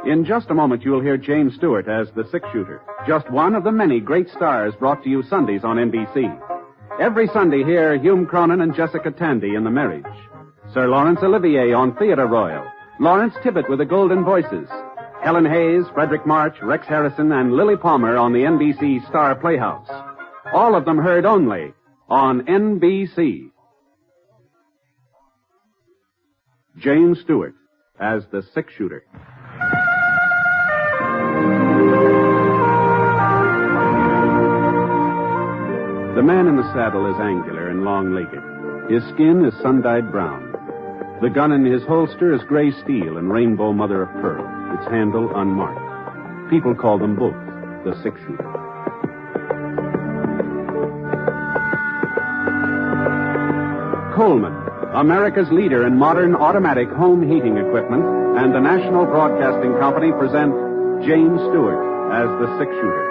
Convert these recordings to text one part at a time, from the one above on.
In just a moment, you'll hear James Stewart as the six-shooter, just one of the many great stars brought to you Sundays on NBC. Every Sunday, hear Hume Cronin and Jessica Tandy in The Marriage, Sir Laurence Olivier on Theatre Royal, Lawrence Tibbett with the Golden Voices, Helen Hayes, Frederick March, Rex Harrison, and Lily Palmer on the NBC Star Playhouse. All of them heard only on NBC. James Stewart as the six-shooter. The man in the saddle is angular and long-legged. His skin is sun-dyed brown. The gun in his holster is gray steel and rainbow mother of pearl, its handle unmarked. People call them both the six-shooter. Coleman, America's leader in modern automatic home heating equipment, and the National Broadcasting Company present James Stewart as the six-shooter,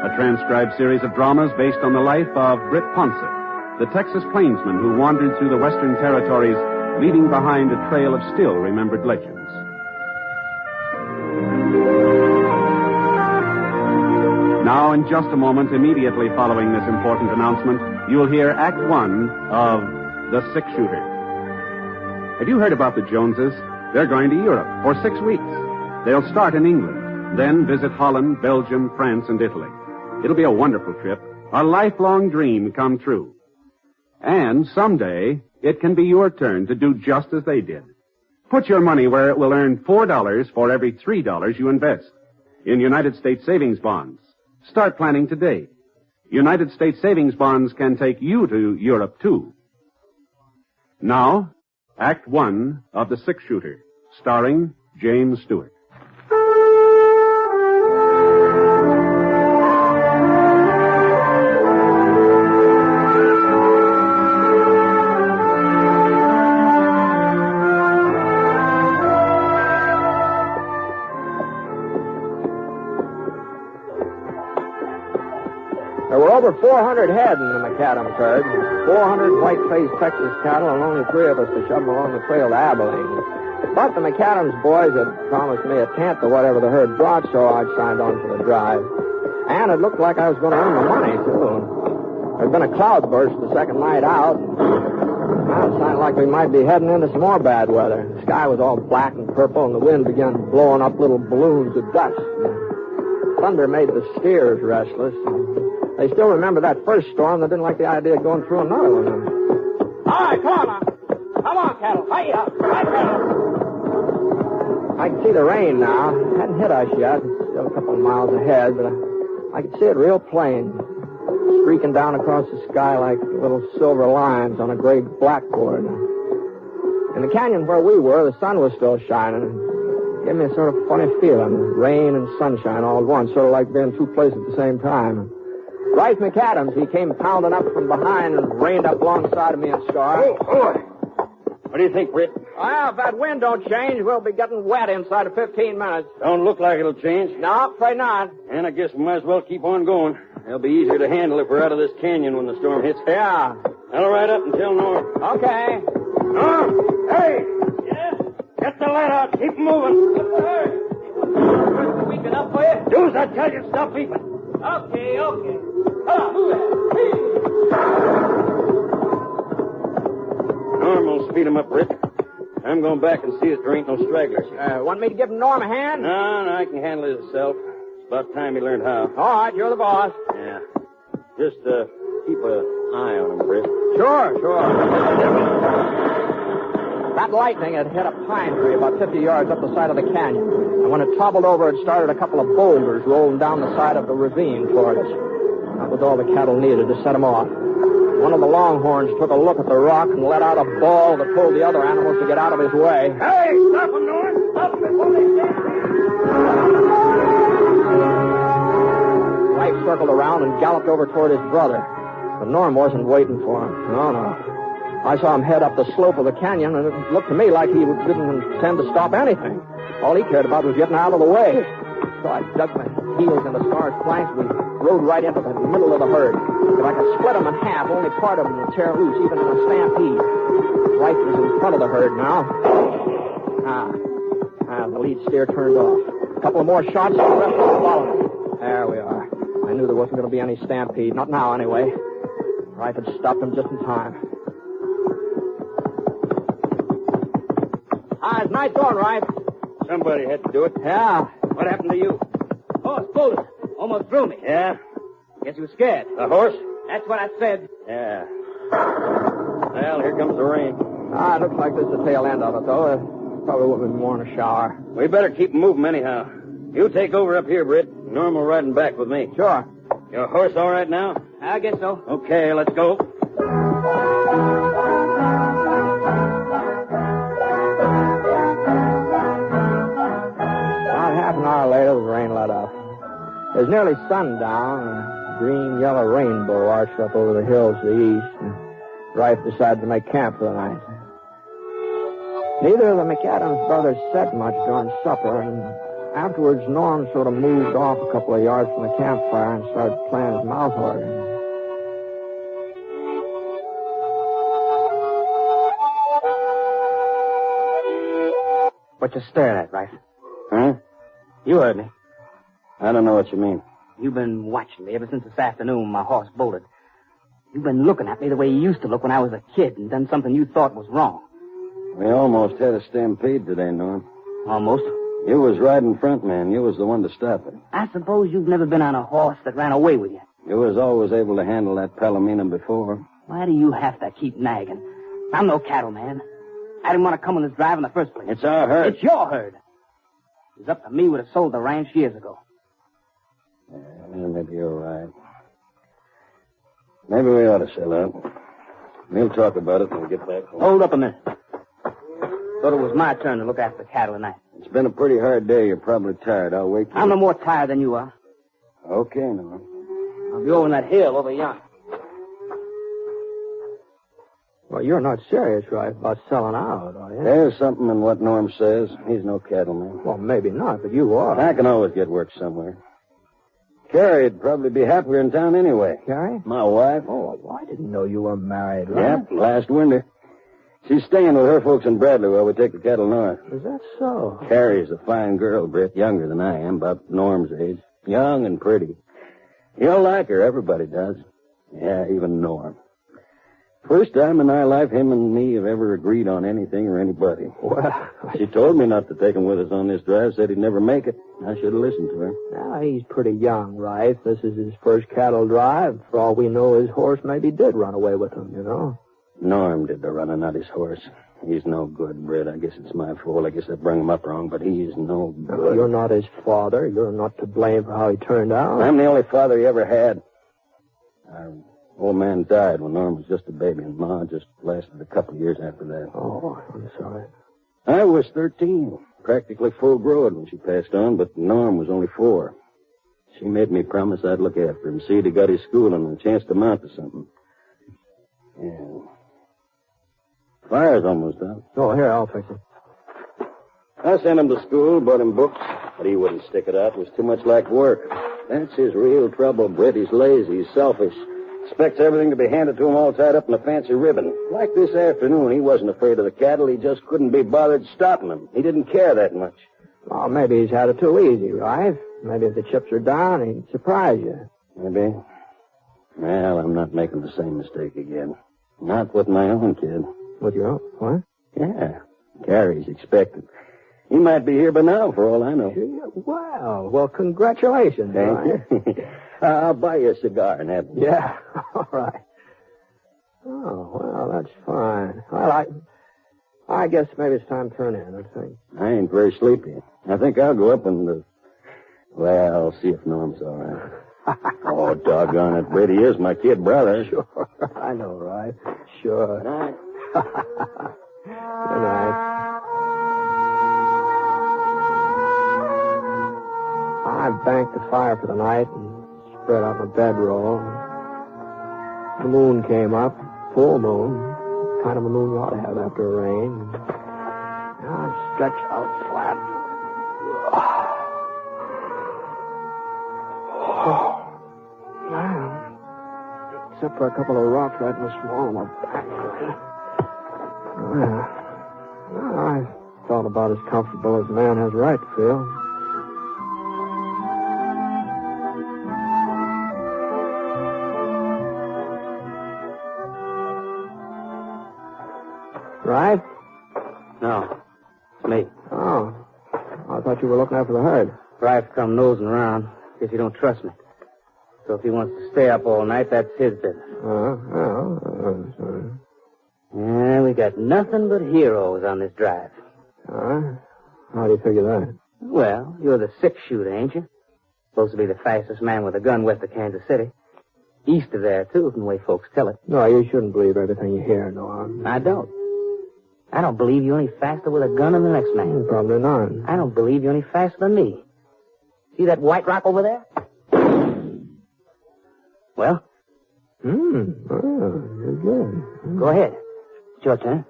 a transcribed series of dramas based on the life of Britt Ponset, the Texas plainsman who wandered through the Western Territories, leaving behind a trail of still-remembered legends. Now, in just a moment, immediately following this important announcement, you'll hear Act One of The Six-Shooter. Have you heard about the Joneses? They're going to Europe for 6 weeks. They'll start in England, then visit Holland, Belgium, France, and Italy. It'll be a wonderful trip, a lifelong dream come true. And someday, it can be your turn to do just as they did. Put your money where it will earn $4 for every $3 you invest in United States savings bonds. Start planning today. United States savings bonds can take you to Europe, too. Now, Act One of The Six-Shooter, starring James Stewart. There were over 400 head in the McAdams herd, 400 white-faced Texas cattle, and only 3 of us to shove them along the trail to Abilene. But the McAdams boys had promised me a tenth of whatever the herd brought, so I signed on for the drive. And it looked like I was going to earn the money, too. There'd been a cloudburst the second night out. Now it sounded like we might be heading into some more bad weather. The sky was all black and purple, and the wind began blowing up little balloons of dust. Thunder made the steers restless. They still remember that first storm. They didn't like the idea of going through another one. All right, come on now. Come on, cattle. Hi-ya. Hi, cattle. I can see the rain now. It hadn't hit us yet. It's still a couple of miles ahead, but I could see it real plain. Streaking down across the sky like little silver lines on a gray blackboard. In the canyon where we were, the sun was still shining. It gave me a sort of funny feeling. Rain and sunshine all at once, sort of like being 2 places at the same time. Bryce McAdams, he came pounding up from behind and reined up alongside of me and Scar. Oh, boy. What do you think, Britt? Well, if that wind don't change, we'll be getting wet inside of 15 minutes. Don't look like it'll change. No, afraid not. And I guess we might as well keep on going. It'll be easier to handle if we're out of this canyon when the storm hits. Yeah. I'll ride up and tell Norm. Okay. Norm! Hey! Yeah? Get the light out. Keep moving. What's the hurry? Weak enough for you? Do as I tell you. Stop beeping. Okay. Come on, move it. Norm will speed him up, Britt. I'm going back and see that there ain't no stragglers. Want me to give Norm a hand? No, I can handle it myself. It's about time he learned how. All right, you're the boss. Yeah. Just keep an eye on him, Britt. Sure. That lightning had hit a pine tree about 50 yards up the side of the canyon. And when it toppled over, it started a couple of boulders rolling down the side of the ravine toward us. That was all the cattle needed to set them off. One of the longhorns took a look at the rock and let out a bawl that told the other animals to get out of his way. Hey, stop them, Norm! Stop them before they stand. Life circled around and galloped over toward his brother. But Norm wasn't waiting for him. No. I saw him head up the slope of the canyon, and it looked to me like he didn't intend to stop anything. All he cared about was getting out of the way. So I dug my heels into Scar's flanks. We rode right into the middle of the herd. If I could split them in half, only part of them would tear loose, even in a stampede. Life was in front of the herd now. The lead steer turned off. A couple of more shots, and the rest will follow. There we are. I knew there wasn't going to be any stampede. Not now, anyway. Rife had stopped him just in time. It's night going, Rife. Somebody had to do it. Yeah. What happened to you? Horse bolted. Almost threw me. Yeah? Guess you were scared. The horse? That's what I said. Yeah. Well, here comes the rain. It looks like this is the tail end of it, though. Probably would have been more in a shower. We better keep moving anyhow. You take over up here, Britt. Norm will riding back with me. Sure. Your horse all right now? I guess so. Okay, let's go. About half an hour later, the rain let up. It was nearly sundown, and a green-yellow rainbow arched up over the hills to the east, and Rife decided to make camp for the night. Neither of the McAdams brothers said much during supper, and afterwards Norm sort of moved off a couple of yards from the campfire and started playing his mouth organ. What you staring at, Rife? Huh? You heard me. I don't know what you mean. You've been watching me ever since this afternoon when my horse bolted. You've been looking at me the way you used to look when I was a kid and done something you thought was wrong. We almost had a stampede today, Norm. Almost. You was riding front, man. You was the one to stop it. I suppose you've never been on a horse that ran away with you. You was always able to handle that Palomino before. Why do you have to keep nagging? I'm no cattleman. I didn't want to come on this drive in the first place. It's our herd. It's your herd. It was up to me would have sold the ranch years ago. Yeah, maybe you're right. Maybe we ought to sell out. We'll talk about it when we get back home. Hold up a minute. Thought it was my turn to look after the cattle tonight. It's been a pretty hard day. You're probably tired. I'll wait till... I'm no more tired than you are. Okay, Norm. I'll be over on that hill over yonder. Well, you're not serious, right, about selling out, are you? There's something in what Norm says. He's no cattleman. Well, maybe not, but you are. I can always get work somewhere. Carrie'd probably be happier in town anyway. Carrie? My wife. Oh, well, I didn't know you were married, right? Yep, last winter. She's staying with her folks in Bradley while we take the cattle north. Is that so? Carrie's a fine girl, Britt, younger than I am, about Norm's age. Young and pretty. You'll like her, everybody does. Yeah, even Norm. First time in our life him and me have ever agreed on anything or anybody. Well, She told me not to take him with us on this drive, said he'd never make it. I should have listened to her. now, he's pretty young, right? This is his first cattle drive. For all we know, his horse maybe did run away with him, you know? Norm did the running, not his horse. He's no good, Britt. I guess it's my fault. I guess I brung him up wrong, but he's no good. You're not his father. You're not to blame for how he turned out. I'm the only father he ever had. Our old man died when Norm was just a baby, and Ma just lasted a couple of years after that. Oh, I'm sorry. I was 13, practically full-grown when she passed on, but Norm was only 4. She made me promise I'd look after him, see he got his schooling and a chance to mount to something. Yeah. Fire's almost out. Oh, here, I'll fix it. I sent him to school, bought him books, but he wouldn't stick it out. It was too much like work. That's his real trouble, Britt. He's lazy, he's selfish. Expects everything to be handed to him all tied up in a fancy ribbon. Like this afternoon, he wasn't afraid of the cattle. He just couldn't be bothered stopping them. He didn't care that much. Well, maybe he's had it too easy, right? Maybe if the chips are down, he'd surprise you. Maybe. Well, I'm not making the same mistake again. Not with my own kid. With your own? What? Yeah. Carrie's expected. He might be here by now, for all I know. Well, congratulations. Thank Ryan. you. I'll buy you a cigar and have one. Yeah, all right. Oh, well, that's fine. Well, I guess maybe it's time to turn in, I think. I ain't very sleepy. I think I'll go up and, well, see if Norm's all right. Oh, doggone it, Brady is my kid brother. Sure, I know, right? Sure. Good night. Good night. I banked the fire for the night and spread out my bedroll. The moon came up, full moon, kind of a moon you ought to have after a rain. I stretched out flat. Well, except for a couple of rocks right in the small of my back. Well, I felt about as comfortable as a man has a right to feel. Right? No. It's me. Oh. I thought you were looking after the herd. Rife come nosing around. If you don't trust me. So if he wants to stay up all night, that's his business. Sorry. Yeah, we got nothing but heroes on this drive. How do you figure that? Well, you're the six-shooter, ain't you? Supposed to be the fastest man with a gun west of Kansas City. East of there, too, from the way folks tell it. No, you shouldn't believe everything you hear, Norm. I don't. I don't believe you're any faster with a gun than the next man. Probably not. I don't believe you're any faster than me. See that white rock over there? Well? You're good. Go ahead. It's your turn.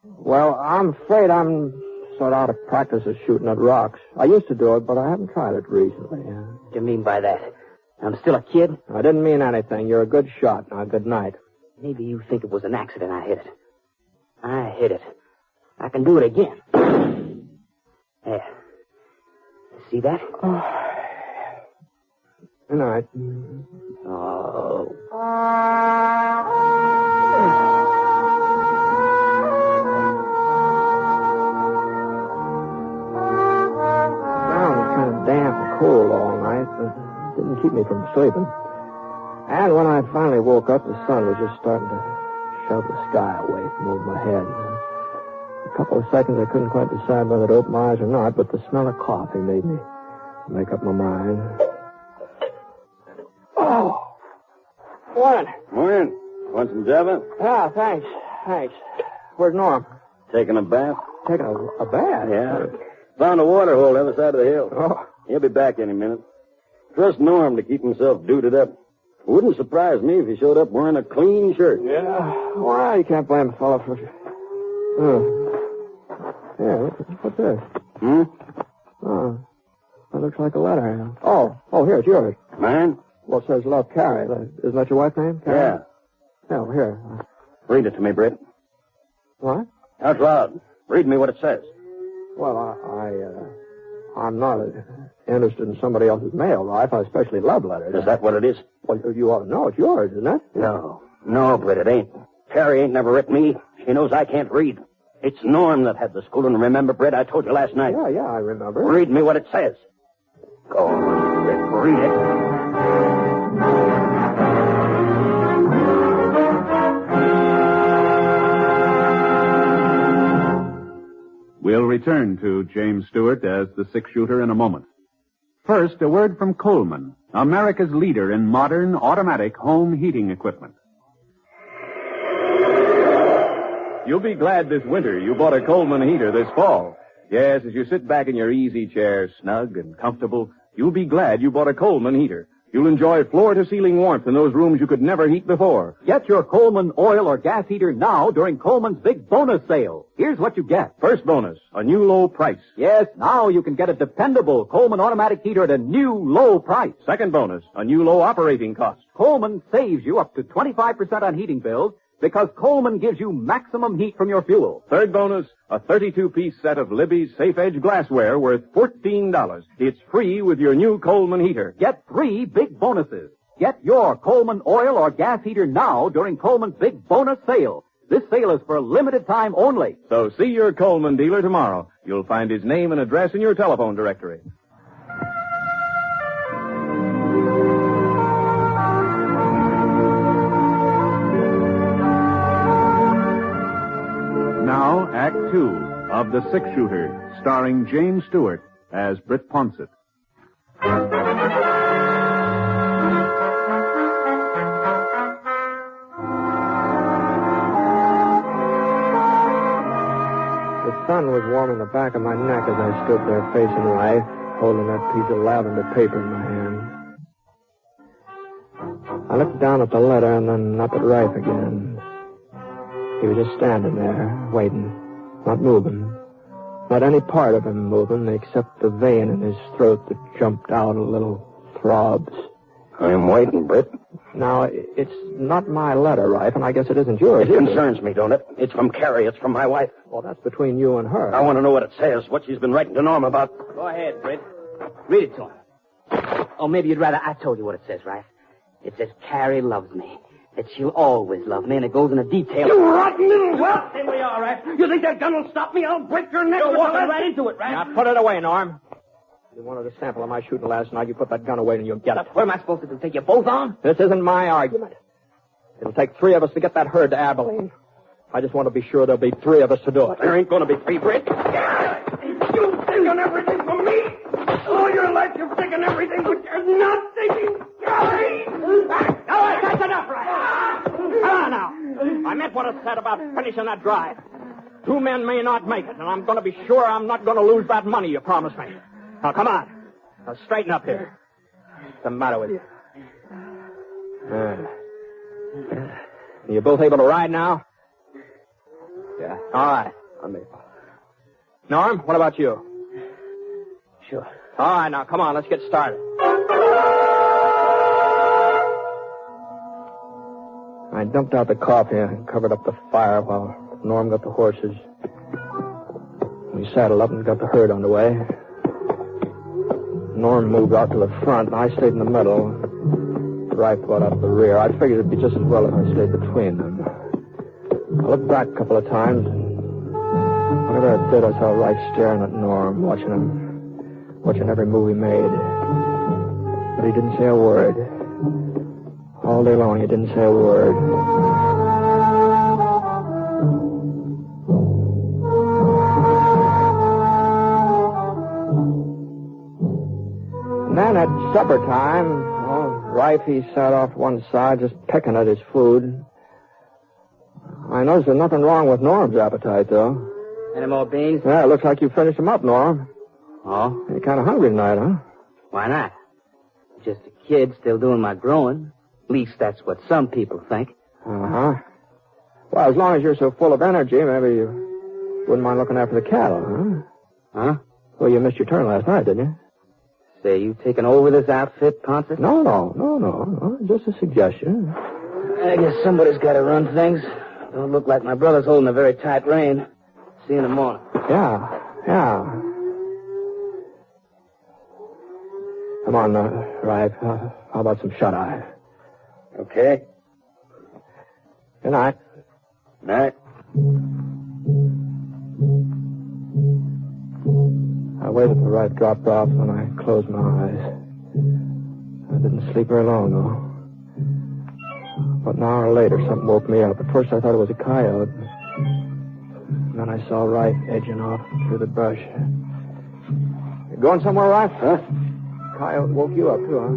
Well, I'm afraid I'm sort of out of practice of shooting at rocks. I used to do it, but I haven't tried it recently. What do you mean by that? I'm still a kid? I didn't mean anything. You're a good shot. Now, good night. Maybe you think it was an accident I hit it. I hit it. I can do it again. There. See that? Good night. Oh. Damp and cold all night, but it didn't keep me from sleeping. And when I finally woke up, the sun was just starting to shove the sky away from over my head. A couple of seconds, I couldn't quite decide whether to open my eyes or not, but the smell of coffee made me make up my mind. Oh! Morning. Morning. Want some Java? Yeah, thanks. Where's Norm? Taking a bath? Taking a bath? Yeah. Found a water hole the other side of the hill. Oh. He'll be back any minute. Trust Norm to keep himself duded up. Wouldn't surprise me if he showed up wearing a clean shirt. Yeah. Well, you can't blame a fellow for... Yeah, what's this? Oh, that looks like a letter. Oh, here, it's yours. Mine? Well, it says Love, Carrie. Isn't that your wife's name? Carrie? Yeah. Yeah, well, here. Read it to me, Britt. What? Out loud. Read me what it says. Well, I'm not interested in somebody else's mail, Ralph. I especially love letters. Is that what it is? Well, you ought to know. It's yours, isn't it? No, Britt, it ain't. Carrie ain't never written me. She knows I can't read. It's Norm that had the schooling. Remember, Britt, I told you last night. Yeah, I remember. Read me what it says. Go on, Britt, read it. We'll return to James Stewart as the six-shooter in a moment. First, a word from Coleman, America's leader in modern automatic home heating equipment. You'll be glad this winter you bought a Coleman heater this fall. Yes, as you sit back in your easy chair, snug and comfortable, you'll be glad you bought a Coleman heater. You'll enjoy floor-to-ceiling warmth in those rooms you could never heat before. Get your Coleman oil or gas heater now during Coleman's big bonus sale. Here's what you get. First bonus, a new low price. Yes, now you can get a dependable Coleman automatic heater at a new low price. Second bonus, a new low operating cost. Coleman saves you up to 25% on heating bills because Coleman gives you maximum heat from your fuel. Third bonus, a 32-piece set of Libby's Safe Edge glassware worth $14. It's free with your new Coleman heater. Get 3 big bonuses. Get your Coleman oil or gas heater now during Coleman's big bonus sale. This sale is for a limited time only. So see your Coleman dealer tomorrow. You'll find his name and address in your telephone directory. Now, Act Two of The Six-Shooter, starring James Stewart as Britt Ponsett. The sun was warming the back of my neck as I stood there facing Rife, holding that piece of lavender paper in my hand. I looked down at the letter and then up at Rife again. He was just standing there, waiting, not moving. Not any part of him moving except the vein in his throat that jumped out a little throbs. I'm waiting, Britt. Now, it's not my letter, Rife, and I guess it isn't yours. It concerns me, don't it? It's from Carrie. It's from my wife. Well, that's between you and her. I want to know what it says, what she's been writing to Norm about. Go ahead, Britt. Read it to him. Oh, maybe you'd rather I told you what it says, right? It says, Carrie loves me. that she'll always love me, and it goes into detail. You rotten little whelp! Stay where you are, Rat. You think that gun will stop me? I'll break your neck. You're walking right into it, Rat. Now, put it away, Norm. You wanted a sample of my shooting last night. You put that gun away and you'll get it. What am I supposed to do, take you both on? This isn't my argument. It'll take 3 of us to get that herd to Abilene. I just want to be sure there'll be 3 of us to do it. There ain't going to be 3, Britt. You think on everything for me? All your life you've taken everything, but you're not thinking. All right, that's enough, Rat. Come on now. I meant what I said about finishing that drive. 2 men may not make it, and I'm going to be sure I'm not going to lose that money you promised me. Now, come on. Now, straighten up here. What's the matter with you? You both able to ride now? Yeah. All right. I'm able. Norm, what about you? Sure. All right, now, come on. Let's get started. I dumped out the coffee and covered up the fire while Norm got the horses. We saddled up and got the herd underway. Norm moved out to the front, and I stayed in the middle. Rife brought out the rear. I figured it'd be just as well if I stayed between them. I looked back a couple of times, and whenever I did, I saw Rife staring at Norm, watching every move he made. But he didn't say a word. All day long, he didn't say a word. And then at supper time, Rife, he sat off one side, just pecking at his food. I noticed there's nothing wrong with Norm's appetite, though. Any more beans? Yeah, it looks like you finished them up, Norm. Oh? You're kind of hungry tonight, huh? Why not? Just a kid still doing my growing. At least that's what some people think. Uh-huh. Well, as long as you're so full of energy, maybe you wouldn't mind looking after the cattle, huh? Huh? Well, you missed your turn last night, didn't you? Say, you taking over this outfit, Ponce? No. Just a suggestion. I guess somebody's got to run things. Don't look like my brother's holding a very tight rein. See you in the morning. Yeah. Come on, Rife. How about some shut-eye? Okay. Good night. Night. I waited till Rife dropped off, and I closed my eyes. I didn't sleep very long, though. But an hour later, something woke me up. At first, I thought it was a coyote. And then I saw Rife edging off through the brush. You going somewhere, Rife? Huh? Coyote woke you up, too, huh?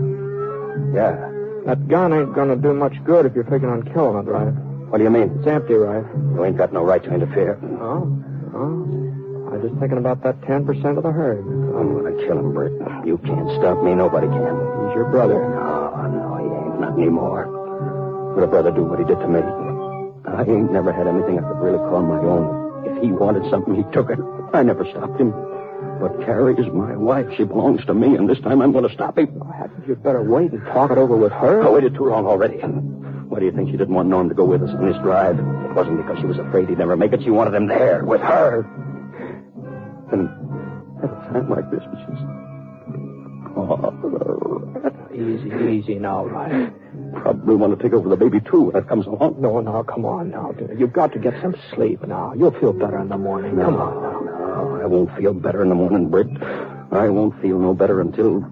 Yeah. That gun ain't gonna do much good if you're figuring on killing it, Rife. What do you mean? It's empty, Rife. You ain't got no right to interfere. Oh? I was just thinking about that 10% of the herd. I'm gonna kill him, Britt. You can't stop me. Nobody can. He's your brother. No, he ain't. Not anymore. Would a brother do what he did to me? I ain't never had anything I could really call my own. If he wanted something, he took it. I never stopped him. But Carrie is my wife. She belongs to me, and this time I'm going to stop him. Hadn't you better wait and talk it over with her? I waited too long already. Why do you think she didn't want Norm to go with us on this drive? It wasn't because she was afraid he'd never make it. She wanted him there, with her. And at a time like this, she's... Easy now, Rife. Probably want to take over the baby, too, when it comes along. No, come on now. You've got to get some sleep now. You'll feel better in the morning. Come on now. No, I won't feel better in the morning, Britt. I won't feel no better until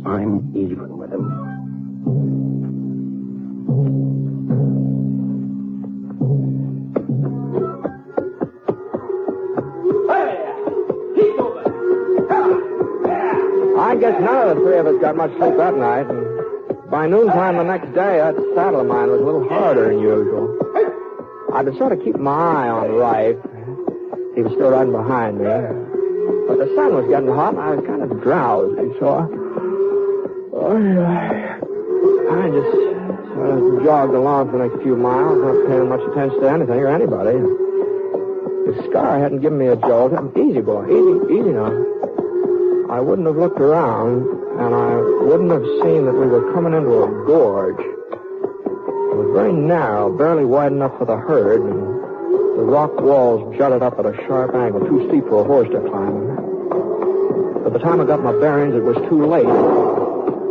I'm even with him. I guess none of the 3 of us got much sleep that night, and by noontime the next day, that saddle of mine was a little harder than usual. I'd been sort of keeping my eye on Rife. He was still riding behind me. But the sun was getting hot, and I was kind of drowsy, so I just sort of jogged along for the next few miles, not paying much attention to anything or anybody. The scar hadn't given me a jolt. Easy, boy. Easy now. I wouldn't have looked around, and I wouldn't have seen that we were coming into a gorge. It was very narrow, barely wide enough for the herd, and the rock walls jutted up at a sharp angle, too steep for a horse to climb. By the time I got my bearings, it was too late.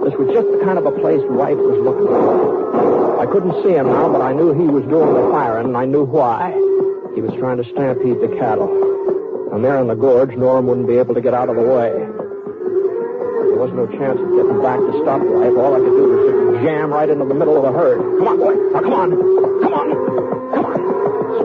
This was just the kind of a place Wright was looking for. I couldn't see him now, but I knew he was doing the firing, and I knew why. He was trying to stampede the cattle. And there in the gorge, Norm wouldn't be able to get out of the way. There was no chance of getting back to stop Wright. All I could do was just jam right into the middle of the herd. Come on, boy. Now, come on. Come on. Come on.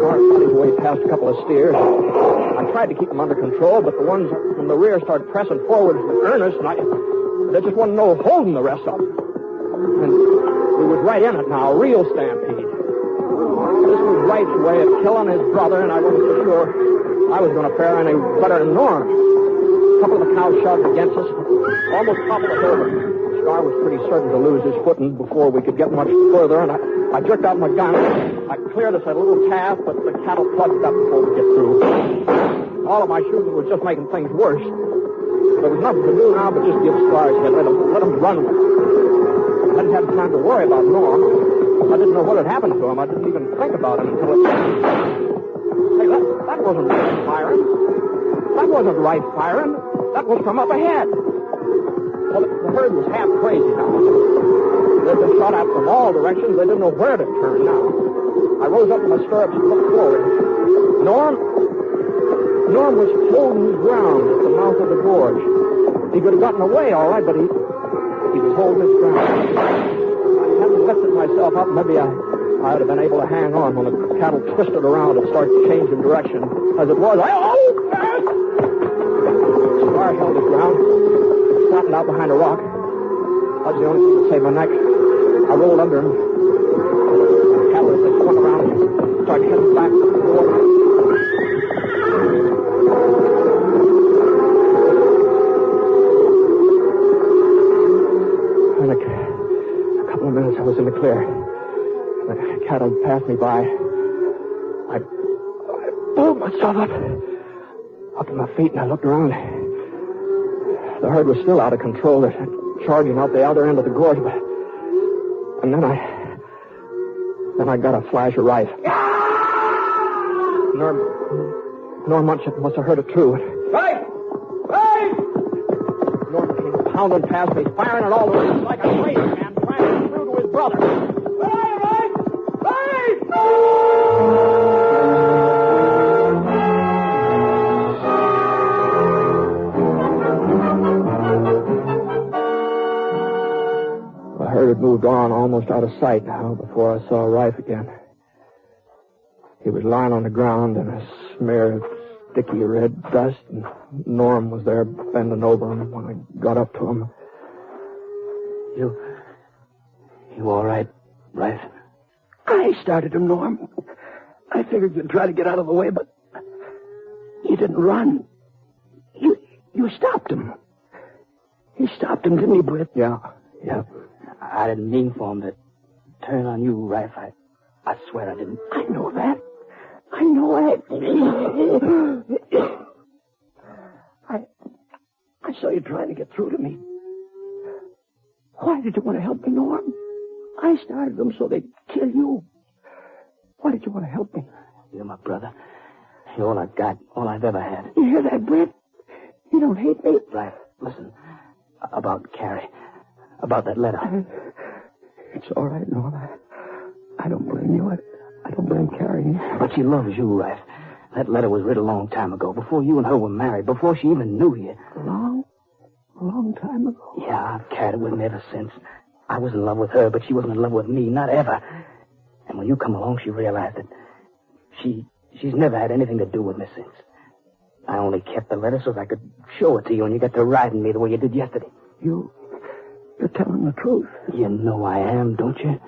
Smart got his way past a couple of steers. I tried to keep them under control, but the ones in the rear started pressing forward in earnest, and there just wasn't no holding the rest of them. And we was right in it now, a real stampede. This was Wright's way of killing his brother, and I wasn't so sure I was going to fare any better than Norm. A couple of the cows shoved against us, almost toppled us over. Scar was pretty certain to lose his footing before we could get much further, and I jerked out my gun. I cleared us a little path, but the cattle plugged up before we get through. All of my shooting was just making things worse. There was nothing to do now but just give Scar's head. Let him run with it. I didn't have time to worry about Norm. I didn't know what had happened to him. I didn't even think about him until it... Hey, that wasn't right firing. That wasn't right firing. That was from up ahead. Well, the herd was half crazy now. They'd been shot at from all directions. They didn't know where to turn now. I rose up in my stirrups and looked forward. Norm was holding his ground at the mouth of the gorge. He could have gotten away, all right, but he was holding his ground. I hadn't lifted myself up. Maybe I would have been able to hang on when the cattle twisted around and started changing direction. As it was, Scar held his ground, flattened out behind a rock. That was the only thing that saved my neck. I rolled under him. The cattle just swung around and started heading back to the water. In a couple of minutes, I was in the clear. The cattle passed me by. I pulled myself up to my feet, and I looked around. The herd was still out of control. They're charging out the other end of the gorge, and then I got a flash of Rife. Norm must have heard it too. Right! Norm came pounding past me, firing at all the way like a crazy man, trying to get through to his brother. The herd had moved on almost out of sight now before I saw Rife again. He was lying on the ground in a smear of sticky red dust, and Norm was there bending over him when I got up to him. You all right, Rife? I started him, Norm. I figured you'd try to get out of the way, but you didn't run. You stopped him. You stopped him, didn't you, Britt? Yeah. I didn't mean for him to turn on you, Rife. I swear I didn't. I know that. I know it. I saw you trying to get through to me. Why did you want to help me, Norm? I started them so they'd kill you. Why did you want to help me? You're my brother. You're all I got, all I've ever had. You hear that, Britt? You don't hate me. Rife, listen. About Carrie. About that letter. It's all right, Norm. I don't blame you. I don't blame Carrie. But she loves you, Rife. That letter was written a long time ago, before you and her were married, before she even knew you. A long time ago? Yeah, I've carried it with me ever since. I was in love with her, but she wasn't in love with me, not ever. And when you come along, she realized that she's never had anything to do with me since. I only kept the letter so that I could show it to you, and you got to riding me the way you did yesterday. You're telling the truth. You know I am, don't you?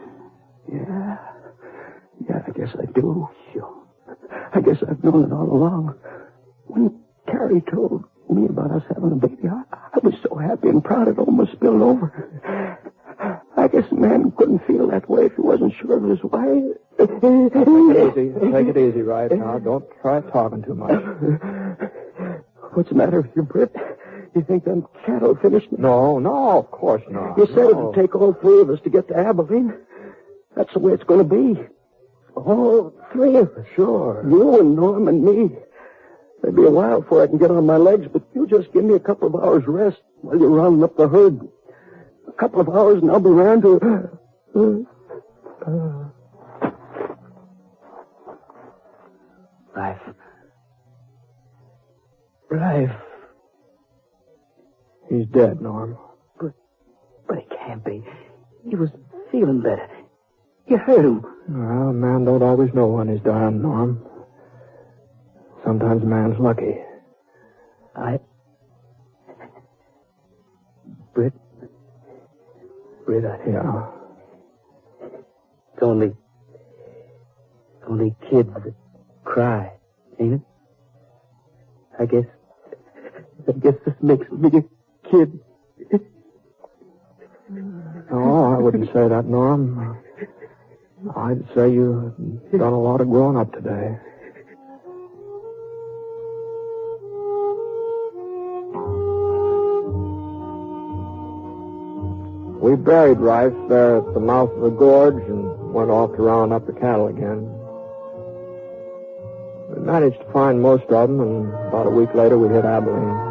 Yeah, I guess I do. Sure. I guess I've known it all along. When Carrie told me about us having a baby, I was so happy and proud it almost spilled over. I guess a man couldn't feel that way if he wasn't sure of his wife. Take it easy, Rife. Now, don't try talking too much. What's the matter with you, Britt? You think them cattle finished? No, of course not. You said it'd take all three of us to get to Abilene. That's the way it's going to be. All three of us. Sure. You and Norm and me. Maybe a while before I can get on my legs, but you just give me a couple of hours rest while you're rounding up the herd. couple of hours and I'll be around to... Life. He's dead, Norm. But it can't be. He was feeling better. You hurt him. Well, a man don't always know when he's dying, Norm. Sometimes a man's lucky. Britt, Yeah. It's only kids that cry, ain't it? I guess this makes me a kid. Oh, I wouldn't say that, Norm. I'd say you've done a lot of growing up today. We buried Rice there at the mouth of the gorge and went off to round up the cattle again. We managed to find most of them, and about a week later we hit Abilene.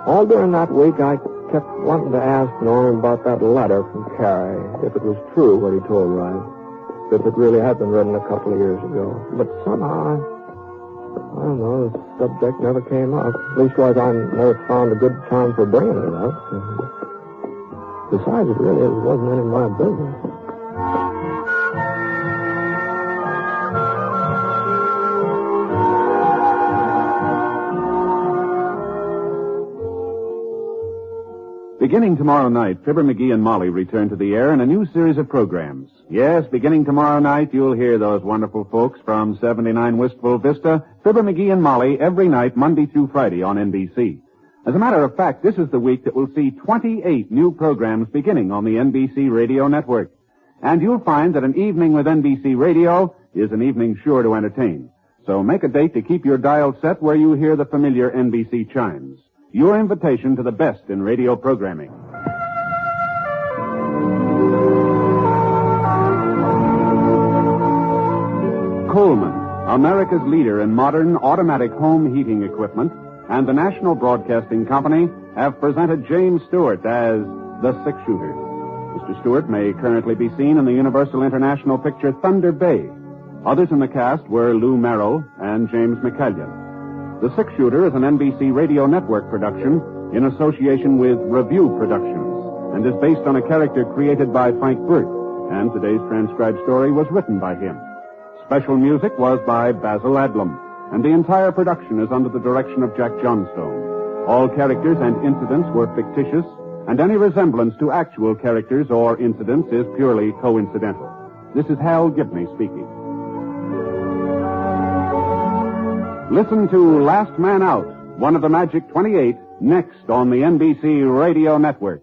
All during that week, I kept wanting to ask Norm about that letter from Carrie, if it was true what he told Rice, if it really had been written a couple of years ago. But somehow, I don't know, the subject never came up. Leastwise, I never found a good time for bringing it up. Besides, it really wasn't any of my business. Beginning tomorrow night, Fibber McGee and Molly return to the air in a new series of programs. Yes, beginning tomorrow night, you'll hear those wonderful folks from 79 Wistful Vista, Fibber McGee and Molly, every night, Monday through Friday on NBC. As a matter of fact, this is the week that will see 28 new programs beginning on the NBC Radio Network. And you'll find that an evening with NBC Radio is an evening sure to entertain. So make a date to keep your dial set where you hear the familiar NBC chimes. Your invitation to the best in radio programming. Coleman, America's leader in modern automatic home heating equipment, and the National Broadcasting Company have presented James Stewart as the six-shooter. Mr. Stewart may currently be seen in the Universal International picture Thunder Bay. Others in the cast were Lou Merrill and James McCallion. The Six-Shooter is an NBC Radio Network production in association with Review Productions and is based on a character created by Frank Burt, and today's transcribed story was written by him. Special music was by Basil Adlam, and the entire production is under the direction of Jack Johnstone. All characters and incidents were fictitious, and any resemblance to actual characters or incidents is purely coincidental. This is Hal Gibney speaking. Listen to Last Man Out, one of the Magic 28, next on the NBC Radio Network.